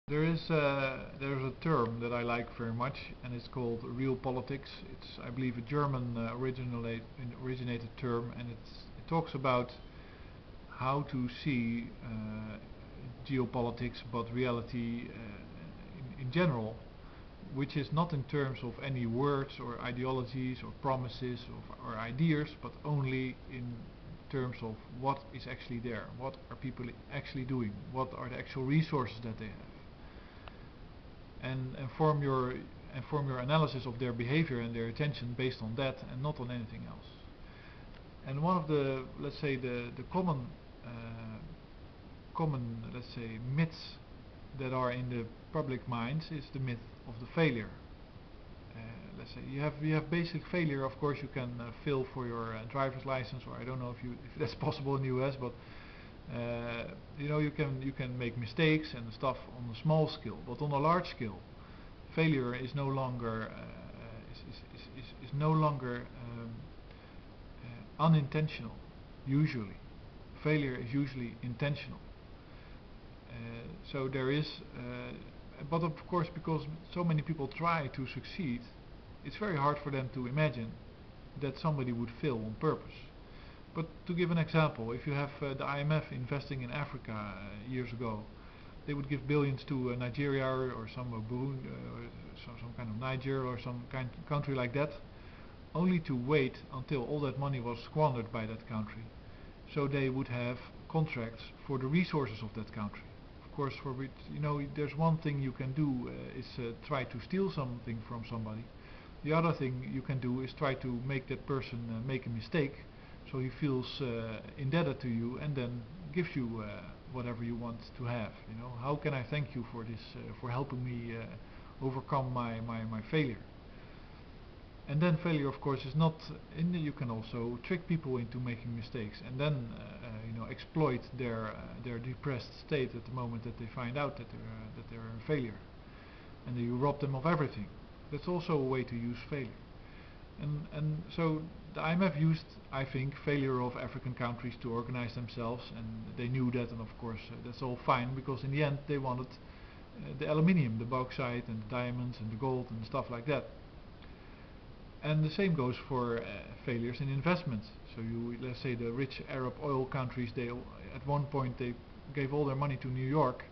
There's a term that I like very much, and it's called real politics. It's, I believe, a German originated term, and it talks about how to see geopolitics, but reality in general, which is not in terms of any words or ideologies or promises or ideas, but only in terms of what is actually there, what are people actually doing, what are the actual resources that they have, and form your analysis of their behavior and their attention based on that and not on anything else. And one of the, let's say, the common let's say, myths that are in the public minds is the myth of the failure. Let's say you have basic failure. Of course, you can fail for your driver's license, or I don't know if that's possible in the US, but you can make mistakes and stuff on a small scale, but on a large scale, failure is no longer unintentional. Usually, failure is usually intentional. So there is, but of course, because so many people try to succeed, it's very hard for them to imagine that somebody would fail on purpose. But to give an example, if you have the IMF investing in Africa years ago, they would give billions to Nigeria or some kind of Niger or some kind of country like that, only to wait until all that money was squandered by that country, so they would have contracts for the resources of that country. Of course, for which, there's one thing you can do is try to steal something from somebody. The other thing you can do is try to make that person make a mistake, so he feels indebted to you and then gives you whatever you want to have. How can I thank you for this, for helping me overcome my failure? And then failure, of course, is not. You can also trick people into making mistakes, and then exploit their depressed state at the moment that they find out that they're a failure, and then you rob them of everything. That's also a way to use failure. And so the IMF used, I think, failure of African countries to organize themselves, and they knew that, and of course that's all fine, because in the end they wanted the aluminium, the bauxite and the diamonds and the gold and stuff like that. And the same goes for failures in investments. So let's say the rich Arab oil countries, they at one point they gave all their money to New York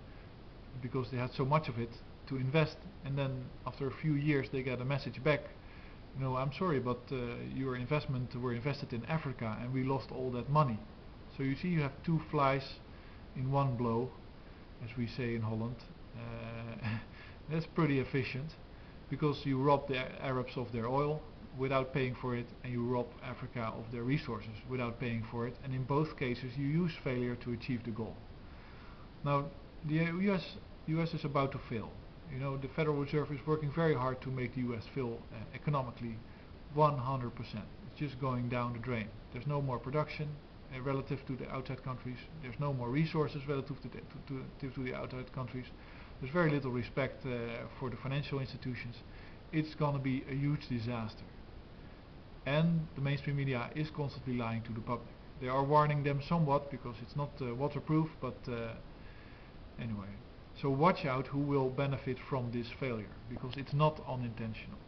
because they had so much of it to invest, and then after a few years they get a message back, I'm sorry, but your investment were invested in Africa and we lost all that money. So you see, you have two flies in one blow, as we say in Holland. That's pretty efficient, because you rob the Arabs of their oil without paying for it, and you rob Africa of their resources without paying for it, and in both cases you use failure to achieve the goal. Now the US is about to fail. The Federal Reserve is working very hard to make the US fail economically 100%. It's just going down the drain. There's no more production relative to the outside countries. There's no more resources relative to the outside countries. There's very little respect for the financial institutions. It's going to be a huge disaster. And the mainstream media is constantly lying to the public. They are warning them somewhat because it's not waterproof, but anyway. So watch out who will benefit from this failure, because it's not unintentional.